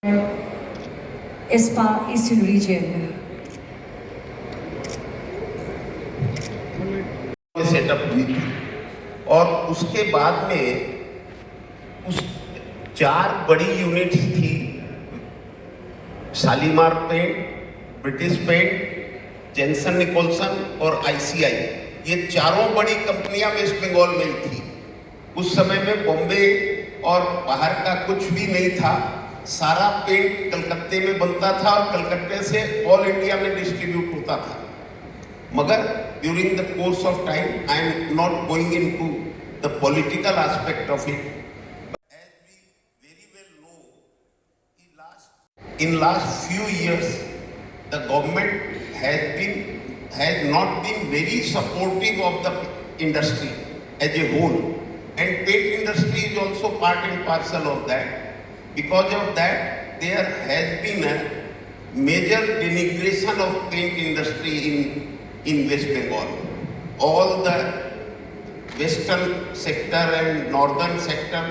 ISPA Eastern Region. Setup हुई थी और उसके बाद में उस 4 बड़ी यूनिट्स थी, Shalimar paint, British paint, Jenson Nicholson और आईसीआई। ये चारों बड़ी कंपनियां वेस्ट बंगाल में ही थी। उस समय में बॉम्बे और बाहर का कुछ भी नहीं था, सारा पेंट कलकत्ते में बनता था और कलकत्ते से ऑल इंडिया में डिस्ट्रीब्यूट होता था। मगर during the course of time, I am not going into the political aspect of it, as we very well know, in last few years the government has not been very supportive of the industry as a whole, and paint industry is also part and parcel of that. Because of that, there has been a major denigration of paint industry in West Bengal. All the western sector and northern sector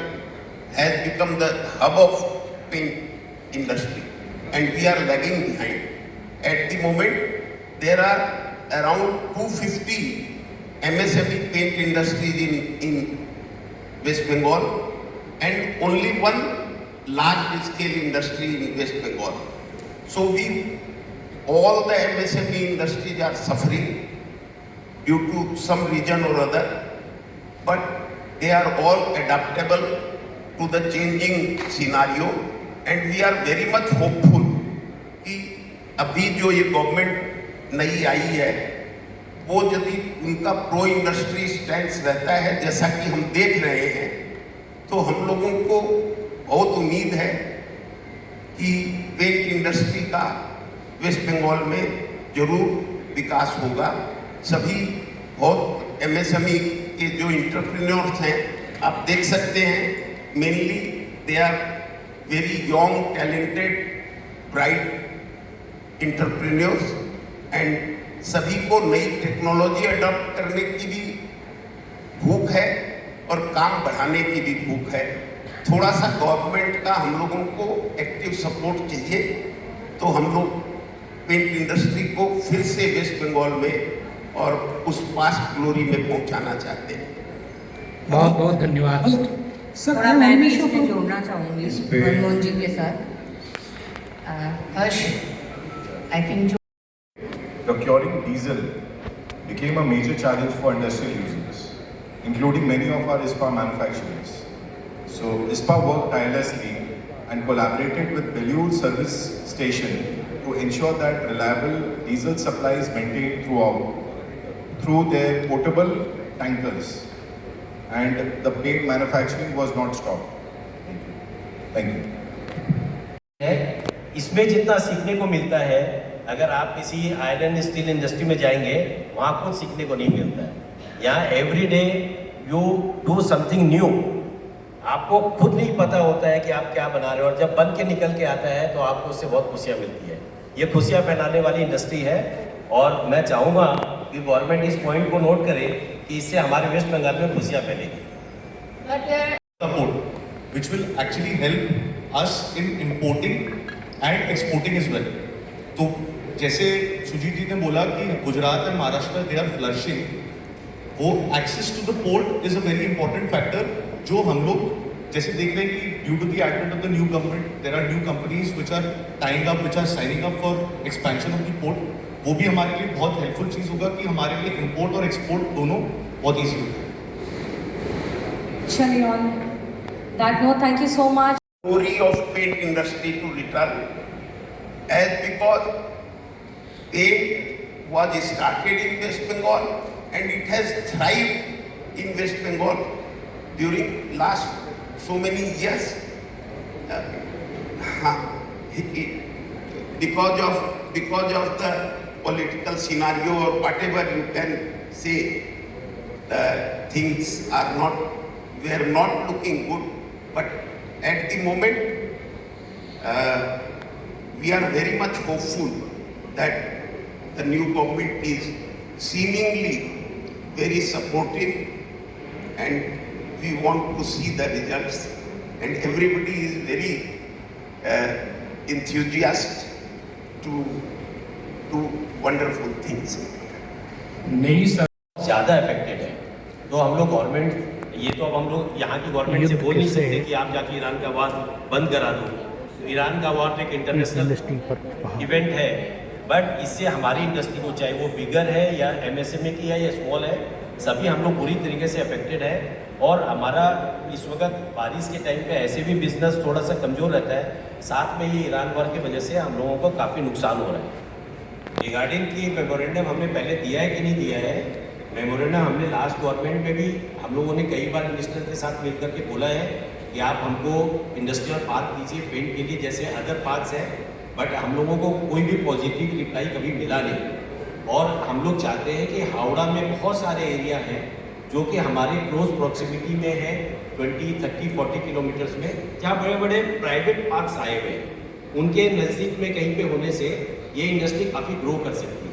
has become the hub of paint industry, and we are lagging behind. At the moment, there are around 250 MSME paint industries in West Bengal, and only one large scale industry in West Bengal. So all the MSME industries are suffering due to some reason or other, but they are all adaptable to the changing scenario, and we are very much hopeful कि अभी जो ये government नई आई है, वो यदि उनका pro industry stand रहता है जैसा कि हम देख रहे हैं, तो हम लोगों को बहुत उम्मीद है कि पेंट इंडस्ट्री का वेस्ट बंगाल में जरूर विकास होगा। सभी बहुत एमएसएमई के जो एंटरप्रेन्योर्स हैं, आप देख सकते हैं, mainly they are very young, talented, bright entrepreneurs, and सभी को नई टेक्नोलॉजी अडॉप्ट करने की भी भूख है और काम बढ़ाने की भी भूख है। थोड़ा सा गवर्नमेंट का हम लोगों को एक्टिव सपोर्ट चाहिए, तो हम लोग पेंट इंडस्ट्री को फिर से वेस्ट बंगाल में और उस पास्ट ग्लोरी में पहुंचाना चाहते हैं। बहुत बहुत धन्यवाद सर। थोड़ा मैं भी इसमें जोड़ना चाहूँगी मनमोहन जी के साथ। Harsh, I think procuring diesel became a major challenge for industrial users, including many of our ISPA manufacturers. So ISPA worked tirelessly and collaborated with Belur service station to ensure that reliable diesel supply is maintained through their portable tankers, and the paint manufacturing was not stopped. Thank you. इसमें जितना सीखने को मिलता है, अगर आप किसी iron steel industry में जाएंगे, वहाँ कुछ सीखने को नहीं मिलता है। यहाँ every day you do something new. आपको खुद नहीं पता होता है कि आप क्या बना रहे हो, और जब बन के निकल के आता है तो आपको उससे बहुत खुशियाँ मिलती है। ये खुशियाँ फैलाने वाली इंडस्ट्री है, और मैं चाहूँगा कि गवर्नमेंट इस पॉइंट को नोट करे कि इससे हमारे वेस्ट बंगाल में खुशियाँ फैलेगी। Support which will actually help us in importing and exporting as well. तो जैसे सुजीत जी ने बोला कि Gujarat and Maharashtra they are flourishing, वो access to the port is a very important factor, जो हम लोग जैसे देख रहे हैं कि due to the advent of the new government there are new companies which are tying up, which are signing up for expansion of the port. वो भी हमारे लिए बहुत हेल्पफुल चीज़ होगा कि हमारे लिए इंपोर्ट और एक्सपोर्ट दोनों बहुत ईजी होगा। Chali, on that note, thank you so much. Story of paint industry to return, as because paint was started in West Bengal and it has thrived in West Bengal during last so many years, because of the political scenario or whatever you can say, the things were not looking good, but at the moment we are very much hopeful that the new government is seemingly very supportive, and we want to see the results, and everybody is very enthusiast to do wonderful things. नहीं sir, ज़्यादा affected है। तो हम लोग government, ये तो अब हम लोग यहाँ की गवर्नमेंट से बोल नहीं सकते कि आप जाके ईरान का वार बंद करा दो। तो ईरान का वार एक इंटरनेशनल इवेंट है, बट इससे हमारी इंडस्ट्री को, चाहे वो बिगर है या MSME की है या स्मॉल है, सभी हम लोग बुरी तरीके से अफेक्टेड है। और हमारा इस वक्त बारिश के टाइम पे ऐसे भी बिजनेस थोड़ा सा कमज़ोर रहता है, साथ में ये ईरान वार की वजह से हम लोगों को काफ़ी नुकसान हो रहा है। रिगार्डिंग की मेमोरेंडम हमने पहले दिया है कि नहीं दिया है, मेमोरेंडम हमने लास्ट गवर्नमेंट में भी हम लोगों ने कई बार मिनिस्टर के साथ मिल करके बोला है कि आप हमको इंडस्ट्रियल पार्क दीजिए पेंट के लिए, जैसे अदर पार्क्स हैं, बट हम लोगों को कोई भी पॉजिटिव रिप्लाई कभी मिला नहीं। और हम लोग चाहते हैं कि हावड़ा में बहुत सारे एरिया हैं जो कि हमारे क्लोज प्रॉक्सिमिटी में है, 20, 30, 40 किलोमीटर्स में, जहाँ बड़े बड़े प्राइवेट पार्क्स आए हुए हैं, उनके नज़दीक में कहीं पे होने से ये इंडस्ट्री काफ़ी ग्रो कर सकती है।